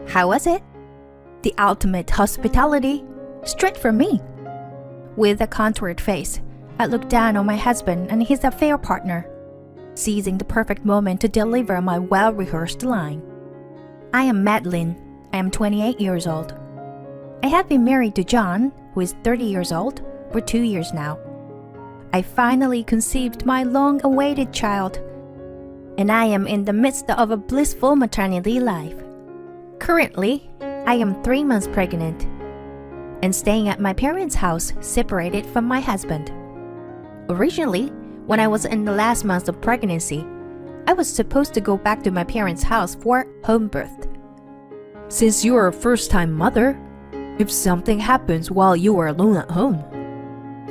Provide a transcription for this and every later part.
How was it? The ultimate hospitality, straight from me. With a contoured face, I looked down on my husband and his affair partner, seizing the perfect moment to deliver my well-rehearsed line. I am Madeline. I am 28 years old. I have been married to John, who is 30 years old, for 2 years now. I finally conceived my long-awaited child, and I am in the midst of a blissful maternity life. Currently, I am 3 months pregnant and staying at my parents' house, separated from my husband. Originally, when I was in the last months of pregnancy, I was supposed to go back to my parents' house for home birth. Since you are a first-time mother, if something happens while you are alone at home,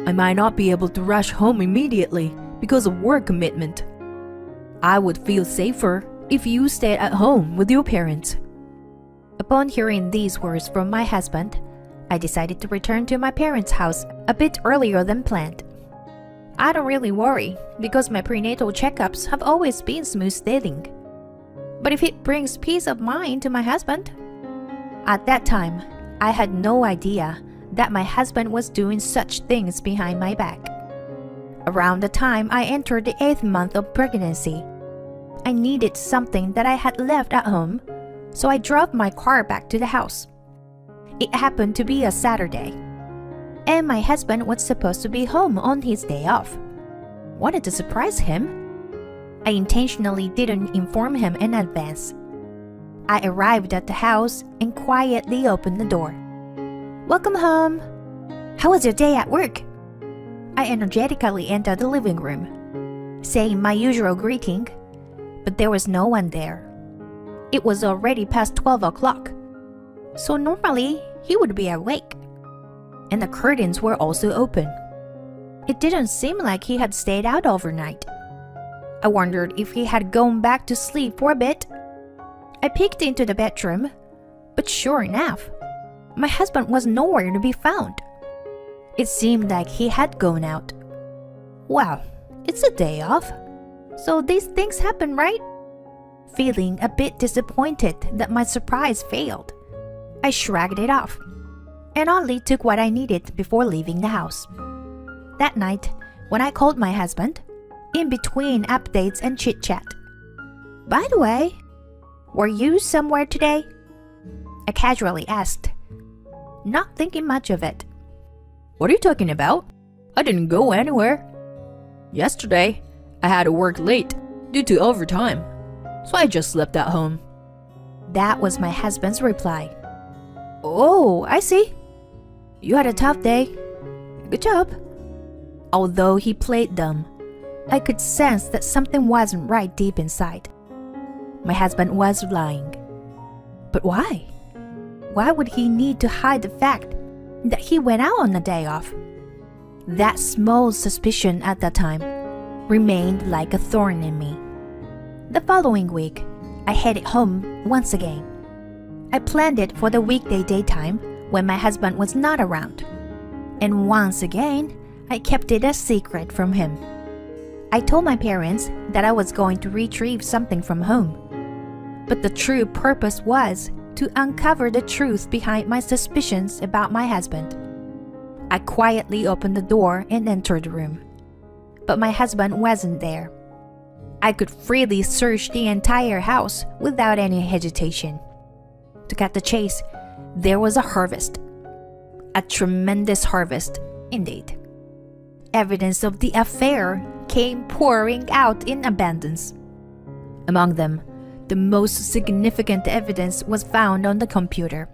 I might not be able to rush home immediately because of work commitment. I would feel safer if you stayed at home with your parents. Upon hearing these words from my husband, I decided to return to my parents' house a bit earlier than planned. I don't really worry because my prenatal checkups have always been smooth sailing. But if it brings peace of mind to my husband? At that time, I had no idea that my husband was doing such things behind my back. Around the time I entered the 8th month of pregnancy, I needed something that I had left at home, so I drove my car back to the house. It happened to be a Saturday, and my husband was supposed to be home on his day off. Wanted to surprise him? I intentionally didn't inform him in advance. I arrived at the house and quietly opened the door. "Welcome home. How was your day at work?" I energetically entered the living room, saying my usual greeting, but there was no one there. It was already past 12 o'clock, so normally he would be awake. And the curtains were also open. It didn't seem like he had stayed out overnight. I wondered if he had gone back to sleep for a bit. I peeked into the bedroom, but sure enough, my husband was nowhere to be found. It seemed like he had gone out. Well, it's a day off, so these things happen, right? Feeling a bit disappointed that my surprise failed, I shrugged it off and only took what I needed before leaving the house. That night, when I called my husband, in between updates and chit-chat, "By the way, were you somewhere today?" I casually asked, not thinking much of it. "What are you talking about? I didn't go anywhere. Yesterday, I had to work late due to overtime, so I just slept at home." That was my husband's reply. "Oh, I see. You had a tough day. Good job." Although he played dumb, I could sense that something wasn't right deep inside. My husband was lying. But why? Why would he need to hide the fact that he went out on a day off? That small suspicion at that time remained like a thorn in me. The following week, I headed home once again. I planned it for the weekday daytime when my husband was not around. And once again, I kept it a secret from him. I told my parents that I was going to retrieve something from home. But the true purpose was to uncover the truth behind my suspicions about my husband. I quietly opened the door and entered the room. But my husband wasn't there. I could freely search the entire house without any hesitation. To cut the chase, there was a harvest. A tremendous harvest, indeed. Evidence of the affair came pouring out in abundance. Among them, the most significant evidence was found on the computer.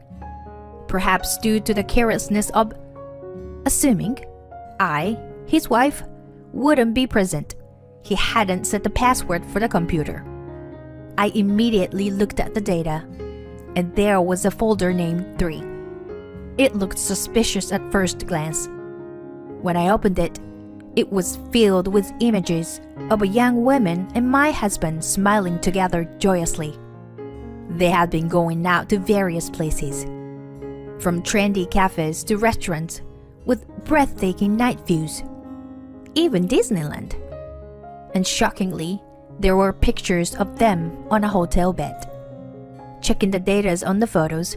Perhaps due to the carelessness of assuming I, his wife, wouldn't be present, he hadn't set the password for the computer. I immediately looked at the data, and there was a folder named 3. It looked suspicious at first glance. When I opened it, it was filled with images of a young woman and my husband smiling together joyously. They had been going out to various places, from trendy cafes to restaurants with breathtaking night views, even Disneyland. And shockingly, there were pictures of them on a hotel bed. Checking the data on the photos,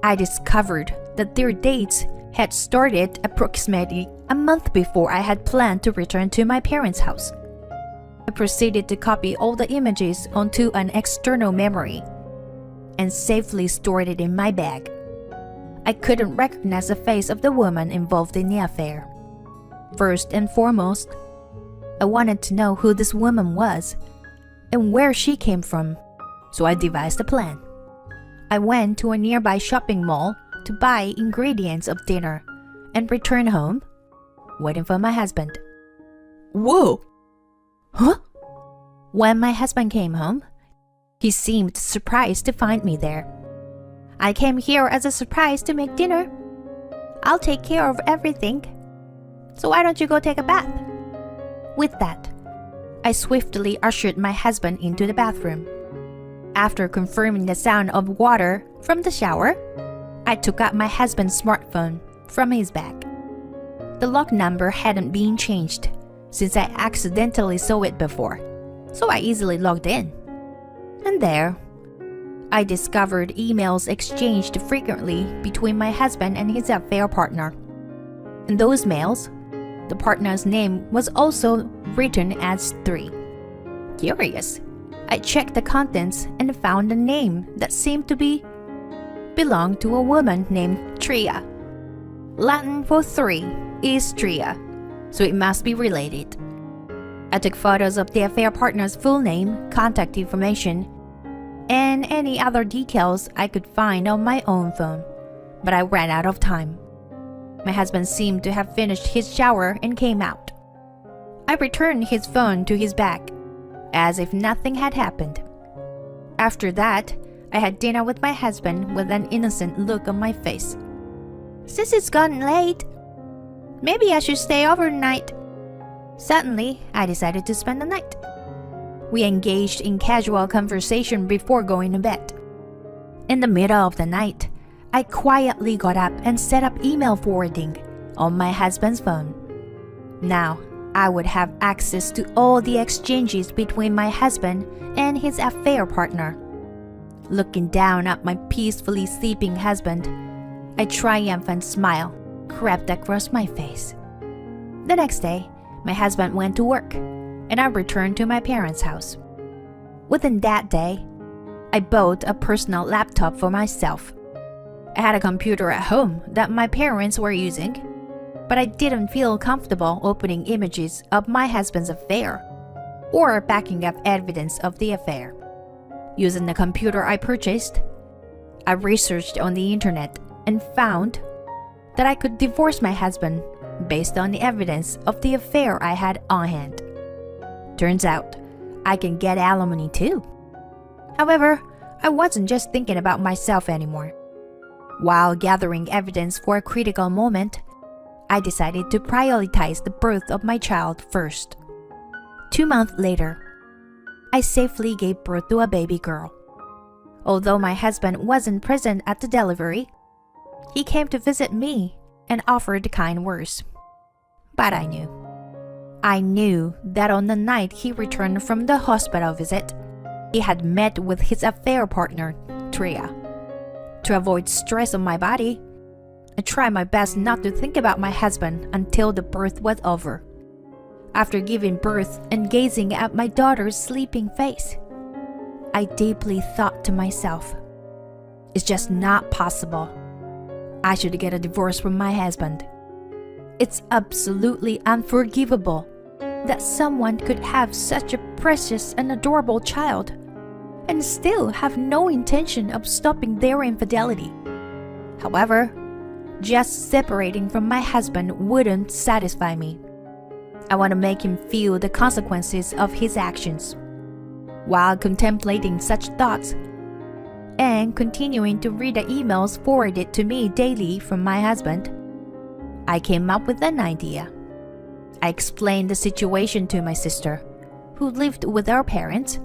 I discovered that their dates had started approximately a month before I had planned to return to my parents' house. I proceeded to copy all the images onto an external memory and safely stored it in my bag. I couldn't recognize the face of the woman involved in the affair. First and foremost, I wanted to know who this woman was and where she came from, so I devised a plan. I went to a nearby shopping mall to buy ingredients of dinner and returned home, waiting for my husband. Whoa! Huh? When my husband came home, he seemed surprised to find me there. I came here as a surprise to make dinner. I'll take care of everything. So why don't you go take a bath? With that, I swiftly ushered my husband into the bathroom. After confirming the sound of water from the shower, I took out my husband's smartphone from his bag. The lock number hadn't been changed since I accidentally saw it before, so I easily logged in. And there, I discovered emails exchanged frequently between my husband and his affair partner. In those mails, the partner's name was also written as 3. Curious, I checked the contents and found a name that seemed to belong to a woman named Tria. Latin for 3 is Tria, so it must be related. I took photos of the affair partner's full name, contact information, and any other details I could find on my own phone, but I ran out of time. My husband seemed to have finished his shower and came out. I returned his phone to his bag, as if nothing had happened. After that, I had dinner with my husband with an innocent look on my face. Since it's gotten late, maybe I should stay overnight. Suddenly, I decided to spend the night. We engaged in casual conversation before going to bed. In the middle of the night, I quietly got up and set up email forwarding on my husband's phone. Now, I would have access to all the exchanges between my husband and his affair partner. Looking down at my peacefully sleeping husband, a triumphant smile crept across my face. The next day, my husband went to work, and I returned to my parents' house. Within that day, I bought a personal laptop for myself. I had a computer at home that my parents were using, but I didn't feel comfortable opening images of my husband's affair or backing up evidence of the affair. Using the computer I purchased, I researched on the internet and found that I could divorce my husband based on the evidence of the affair I had on hand. Turns out, I can get alimony too. However, I wasn't just thinking about myself anymore. While gathering evidence for a critical moment, I decided to prioritize the birth of my child first. 2 months later, I safely gave birth to a baby girl. Although my husband wasn't present at the delivery, he came to visit me and offered kind words. But I knew that on the night he returned from the hospital visit, he had met with his affair partner, Tria. To avoid stress on my body, I tried my best not to think about my husband until the birth was over. After giving birth and gazing at my daughter's sleeping face, I deeply thought to myself, it's just not possible. I should get a divorce from my husband. It's absolutely unforgivable that someone could have such a precious and adorable child and still have no intention of stopping their infidelity. However, just separating from my husband wouldn't satisfy me. I want to make him feel the consequences of his actions. While contemplating such thoughts and continuing to read the emails forwarded to me daily from my husband, I came up with an idea. I explained the situation to my sister, who lived with our parents,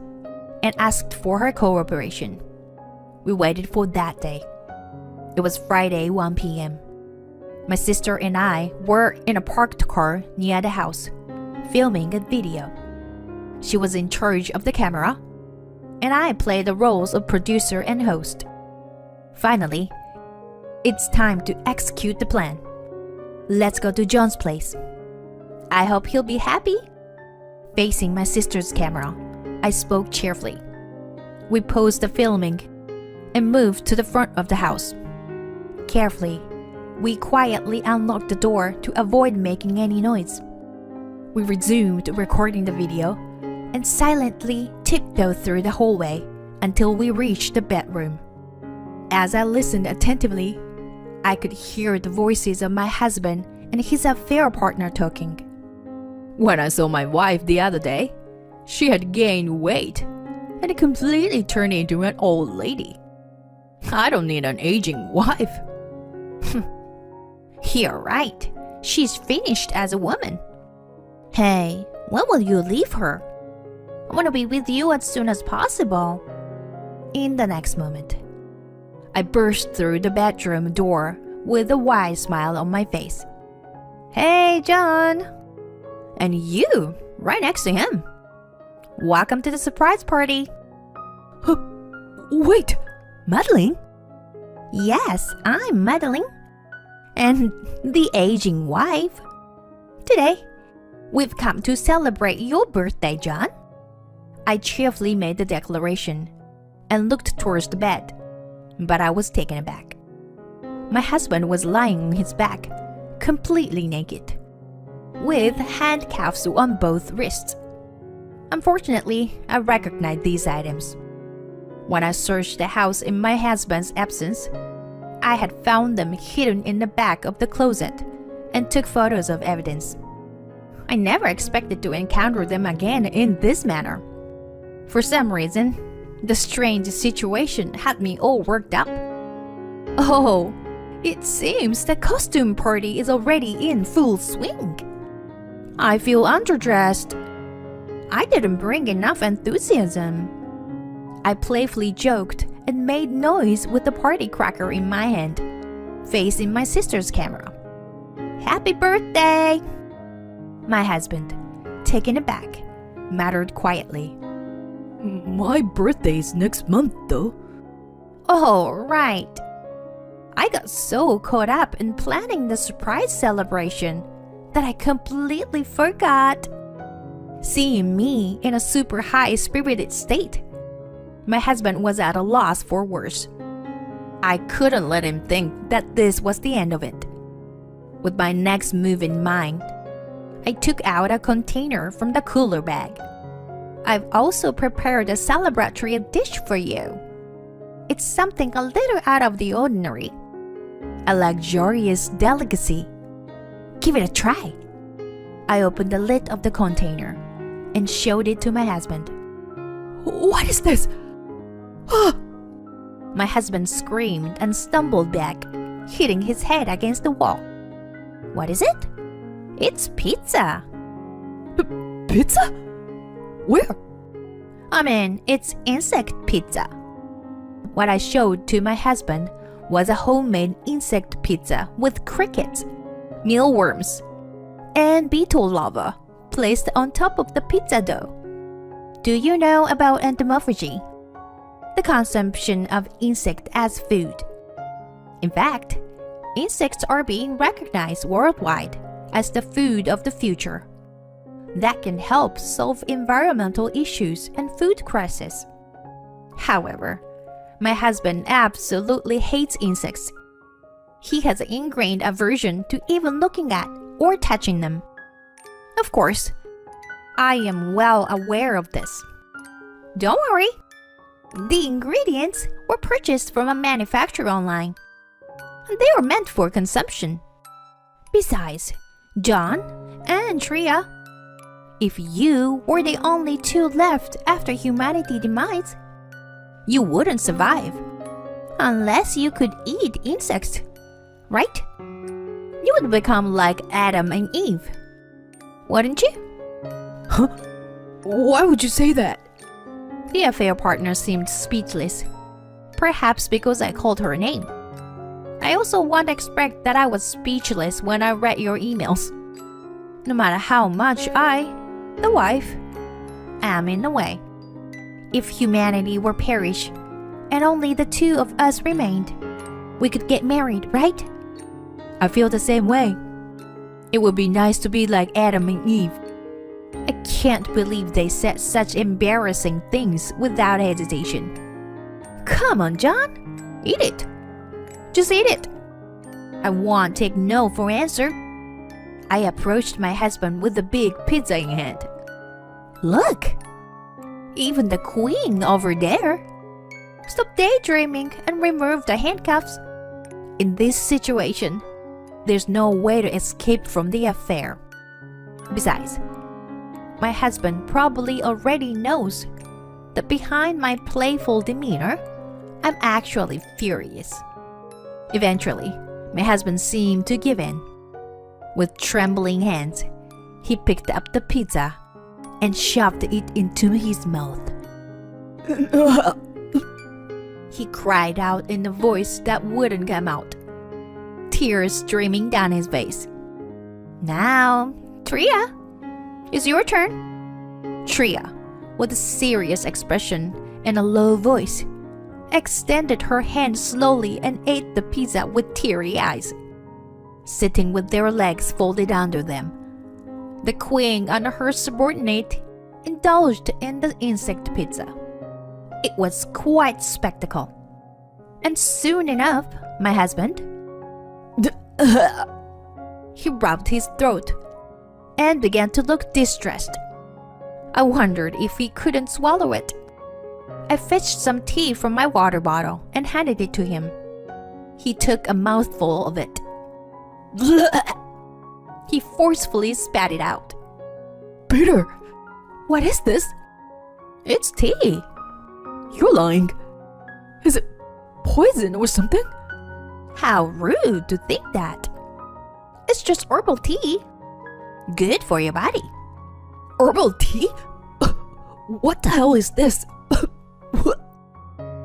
and asked for her cooperation. We waited for that day. It was Friday, 1 p.m. My sister and I were in a parked car near the house, filming a video. She was in charge of the camera, and I play the roles of producer and host. Finally, it's time to execute the plan. Let's go to John's place. I hope he'll be happy. Facing my sister's camera, I spoke cheerfully. We paused the filming and moved to the front of the house. Carefully, we quietly unlocked the door to avoid making any noise. We resumed recording the video and silently tiptoed through the hallway until we reached the bedroom. As I listened attentively, I could hear the voices of my husband and his affair partner talking. When I saw my wife the other day, she had gained weight and completely turned into an old lady. I don't need an aging wife. You're right. She's finished as a woman. Hey, when will you leave her? I want to be with you as soon as possible. In the next moment, I burst through the bedroom door with a wide smile on my face. Hey, John! And you, right next to him. Welcome to the surprise party. Wait, Madeline? Yes, I'm Madeline. And the aging wife. Today, we've come to celebrate your birthday, John. I cheerfully made the declaration and looked towards the bed, but I was taken aback. My husband was lying on his back, completely naked, with handcuffs on both wrists. Unfortunately, I recognized these items. When I searched the house in my husband's absence, I had found them hidden in the back of the closet and took photos of evidence. I never expected to encounter them again in this manner. For some reason, the strange situation had me all worked up. Oh, it seems the costume party is already in full swing. I feel underdressed. I didn't bring enough enthusiasm. I playfully joked and made noise with the party cracker in my hand, facing my sister's camera. Happy birthday! My husband, taken aback, muttered quietly. My birthday is next month, though. Oh, right. I got so caught up in planning the surprise celebration that I completely forgot. Seeing me in a super high-spirited state, my husband was at a loss for words. I couldn't let him think that this was the end of it. With my next move in mind, I took out a container from the cooler bag. I've also prepared a celebratory dish for you. It's something a little out of the ordinary. A luxurious delicacy. Give it a try. I opened the lid of the container and showed it to my husband. What is this? My husband screamed and stumbled back, hitting his head against the wall. What is it? It's pizza. Pizza? Where? I mean, it's insect pizza. What I showed to my husband was a homemade insect pizza with crickets, mealworms, and beetle larvae placed on top of the pizza dough. Do you know about entomophagy? The consumption of insects as food. In fact, insects are being recognized worldwide as the food of the future that can help solve environmental issues and food crises. However, my husband absolutely hates insects. He has an ingrained aversion to even looking at or touching them. Of course, I am well aware of this. Don't worry. The ingredients were purchased from a manufacturer online. They are meant for consumption. Besides, John and Tria, if you were the only two left after humanity's demise, you wouldn't survive unless you could eat insects, right? You would become like Adam and Eve, wouldn't you? Huh? Why would you say that? The affair partner seemed speechless, perhaps because I called her name. I also won't expect that I was speechless when I read your emails. No matter how much I, the wife, am in the way. If humanity were perished and only the two of us remained, we could get married, right? I feel the same way. It would be nice to be like Adam and Eve. I can't believe they said such embarrassing things without hesitation. Come on, John. Eat it. Just eat it. I won't take no for answer. I approached my husband with the big pizza in hand. Look! Even the queen over there. Stop daydreaming and remove the handcuffs. In this situation, there's no way to escape from the affair. Besides, my husband probably already knows that behind my playful demeanor, I'm actually furious. Eventually, my husband seemed to give in. With trembling hands, he picked up the pizza and shoved it into his mouth. He cried out in a voice that wouldn't come out, tears streaming down his face. Now, Tria, it's your turn. Tria, with a serious expression and a low voice, extended her hand slowly and ate the pizza with teary eyes. Sitting with their legs folded under them, the queen and her subordinate indulged in the insect pizza. It was quite spectacle. And soon enough, my husband, he rubbed his throat and began to look distressed. I wondered if he couldn't swallow it. I fetched some tea from my water bottle and handed it to him. He took a mouthful of it. He forcefully spat it out. Peter, What is this? It's tea. you're lying. Is it poison or something? How rude to think that. It's just herbal tea. Good for your body. Herbal tea? What the hell is this?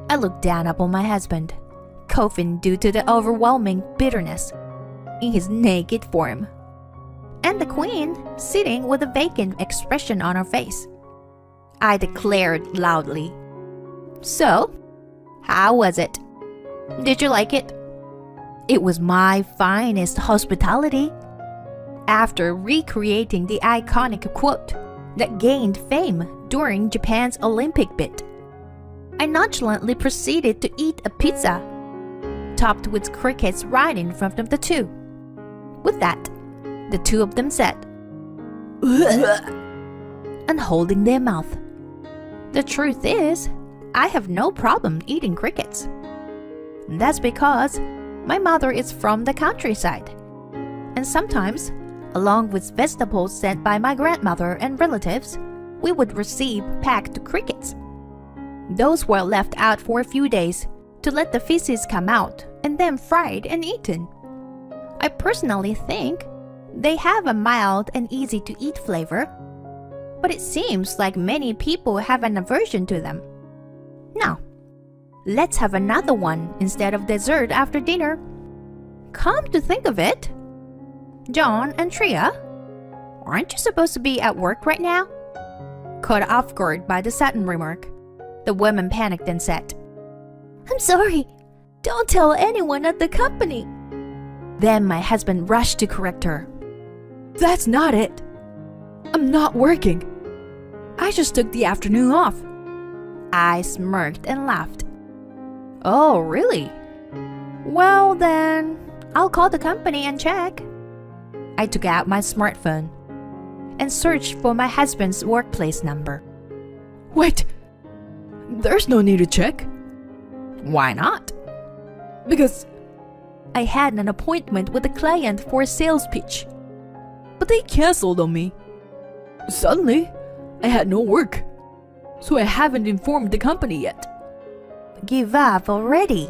I looked down upon my husband, coughing due to the overwhelming bitterness in his naked form, and the queen sitting with a vacant expression on her face. I declared loudly, "So, how was it? Did you like it?" It was my finest hospitality. After recreating the iconic quote that gained fame during Japan's Olympic bid, I nonchalantly proceeded to eat a pizza, topped with crickets right in front of the two. With that, the two of them said, and holding their mouth. The truth is, I have no problem eating crickets. That's because my mother is from the countryside, and sometimes, along with vegetables sent by my grandmother and relatives, we would receive packed crickets. Those were left out for a few days to let the feces come out and then fried and eaten. I personally think they have a mild and easy to eat flavor, but it seems like many people have an aversion to them. Now, let's have another one instead of dessert after dinner. Come to think of it, John and Tria, aren't you supposed to be at work right now? Caught off guard by the sudden remark, the woman panicked and said, "I'm sorry. Don't tell anyone at the company." Then my husband rushed to correct her. That's not it. I'm not working. I just took the afternoon off. I smirked and laughed. Oh, really? Well then, I'll call the company and check. I took out my smartphone and searched for my husband's workplace number. Wait, there's no need to check. Why not? Because I had an appointment with a client for a sales pitch. but they canceled on me. Suddenly, I had no work, so I haven't informed the company yet. Give up already.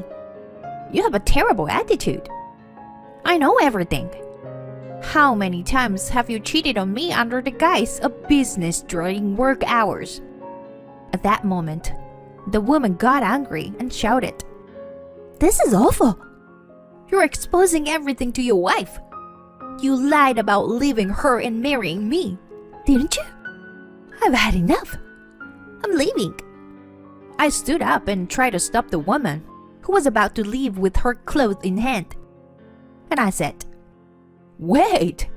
You have a terrible attitude. I know everything. How many times have you cheated on me under the guise of business during work hours? At that moment, the woman got angry and shouted, "This is awful. You're exposing everything to your wife. You lied about leaving her and marrying me, didn't you? I've had enough. I'm leaving." I stood up and tried to stop the woman, who was about to leave with her clothes in hand. And I said, "Wait!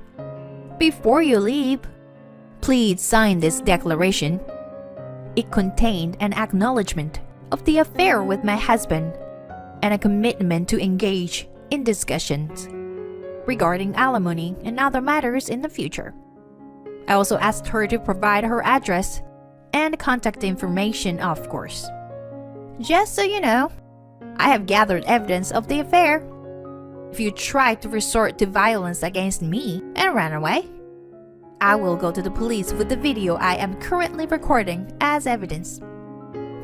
Before you leave, please sign this declaration." It contained an acknowledgement of the affair with my husband and a commitment to engage in discussions regarding alimony and other matters in the future. I also asked her to provide her address and contact information, of course. "Just so you know, I have gathered evidence of the affair. If you try to resort to violence against me and run away, I will go to the police with the video I am currently recording as evidence."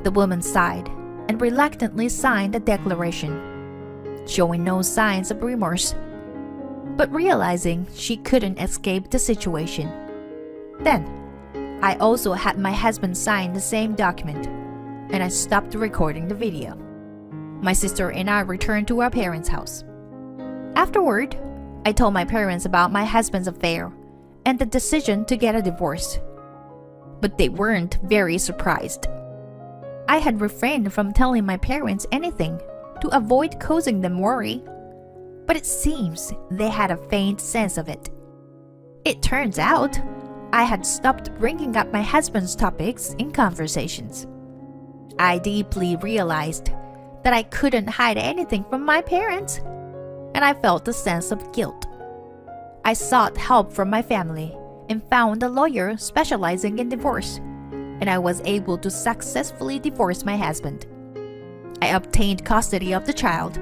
The woman sighed and reluctantly signed the declaration, showing no signs of remorse, but realizing she couldn't escape the situation. Then, I also had my husband sign the same document, and I stopped recording the video. My sister and I returned to our parents' house. Afterward, I told my parents about my husband's affair and the decision to get a divorce. But they weren't very surprised. I had refrained from telling my parents anything to avoid causing them worry, but it seems they had a faint sense of it. It turns out, I had stopped bringing up my husband's topics in conversations. I deeply realized that I couldn't hide anything from my parents, and I felt a sense of guilt. I sought help from my family and found a lawyer specializing in divorce, and I was able to successfully divorce my husband. I obtained custody of the child,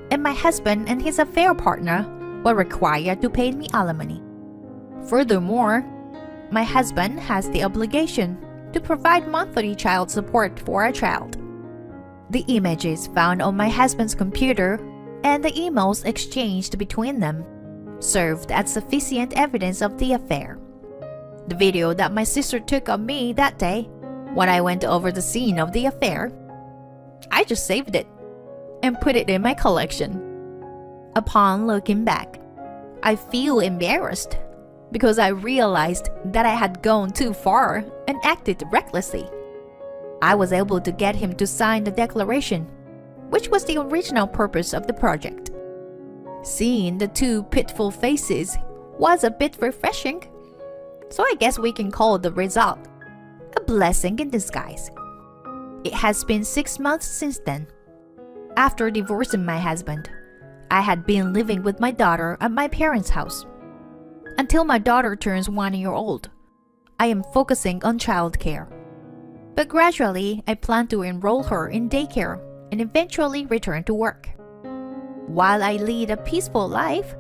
and my husband and his affair partner were required to pay me alimony. Furthermore, my husband has the obligation to provide monthly child support for our child. The images found on my husband's computer and the emails exchanged between them served as sufficient evidence of the affair. The video that my sister took of me that day, when I went over the scene of the affair, I just saved it and put it in my collection. Upon looking back, I feel embarrassed because I realized that I had gone too far and acted recklessly. I was able to get him to sign the declaration, which was the original purpose of the project. Seeing the two pitiful faces was a bit refreshing, so I guess we can call the result a blessing in disguise. It has been 6 months since then. After divorcing my husband, I had been living with my daughter at my parents' house. Until my daughter turns 1 year old, I am focusing on childcare. But gradually, I plan to enroll her in daycare and eventually return to work. While I lead a peaceful life,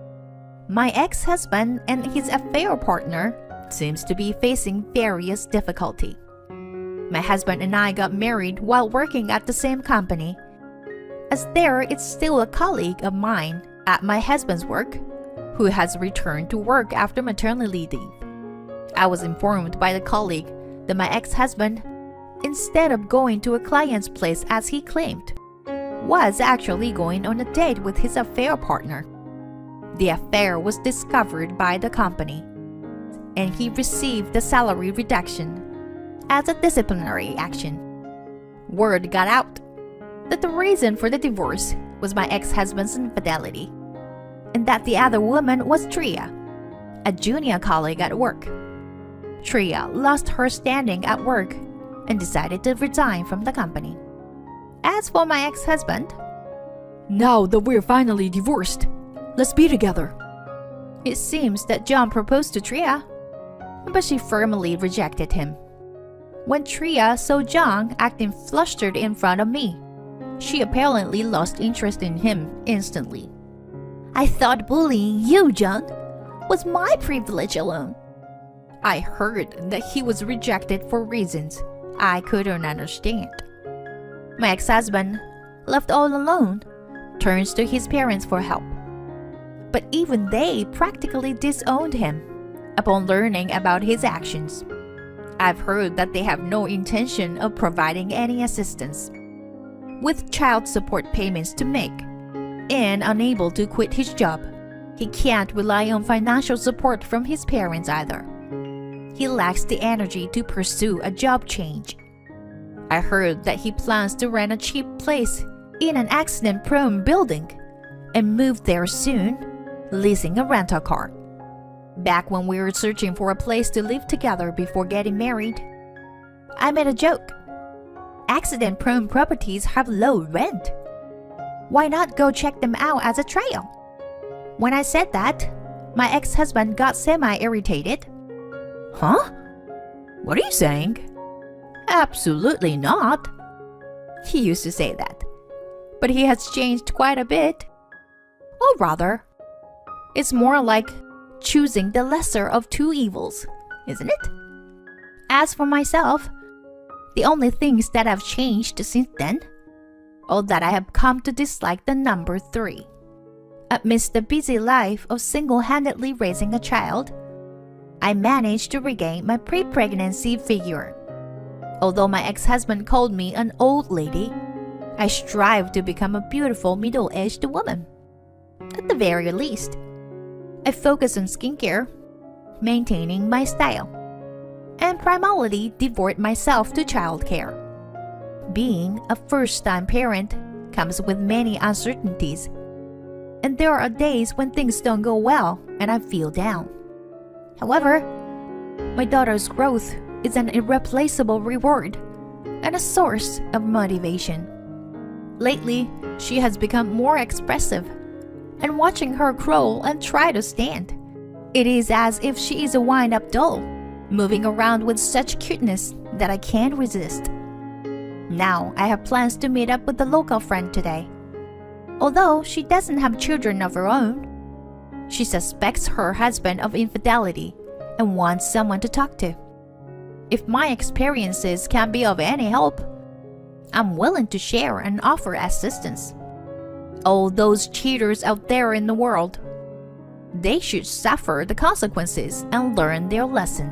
my ex-husband and his affair partner seems to be facing various difficulty. My husband and I got married while working at the same company, as there is still a colleague of mine at my husband's work who has returned to work after maternity leave. I was informed by the colleague that my ex-husband, instead of going to a client's place as he claimed, was actually going on a date with his affair partner. The affair was discovered by the company, and he received a salary reduction as a disciplinary action. Word got out that the reason for the divorce was my ex-husband's infidelity, and that the other woman was Tria, a junior colleague at work. Tria lost her standing at work and decided to resign from the company. As for my ex-husband, "Now that we're finally divorced, let's be together." It seems that John proposed to Tria, but she firmly rejected him. When Tria saw John acting flustered in front of me, she apparently lost interest in him instantly. "I thought bullying you, John, was my privilege alone." I heard that he was rejected for reasons I couldn't understand. My ex-husband, left all alone, turns to his parents for help. But even they practically disowned him upon learning about his actions. I've heard that they have no intention of providing any assistance. With child support payments to make and unable to quit his job, he can't rely on financial support from his parents either. He lacks the energy to pursue a job change. I I heard that he plans to rent a cheap place in an accident-prone building and move there soon, leasing a rental car. Back when we were searching for a place to live together before getting married, I made a joke. Accident-prone properties have low rent. Why not go check them out as a trial? When I said that, my ex-husband got semi-irritated. Huh? What are you saying? Absolutely not. He used to say that, but he has changed quite a bit. Or rather, it's more like choosing the lesser of two evils, isn't it? As for myself, the only things that have changed since then are that I have come to dislike the number 3. Amidst the busy life of single-handedly raising a child, I managed to regain my pre-pregnancy figure. Although my ex-husband called me an old lady, I strive to become a beautiful middle-aged woman. At the very least, I focus on skincare, maintaining my style, and primarily devote myself to childcare. Being a first-time parent comes with many uncertainties, and there are days when things don't go well and I feel down. However, my daughter's growth is an irreplaceable reward and a source of motivation. Lately, she has become more expressive, and watching her crawl and try to stand, it is as if she is a wind-up doll, moving around with such cuteness that I can't resist. Now, I have plans to meet up with a local friend today. Although she doesn't have children of her own, she suspects her husband of infidelity and wants someone to talk to. If my experiences can be of any help, I'm willing to share and offer assistance. All those cheaters out there in the world, they should suffer the consequences and learn their lesson.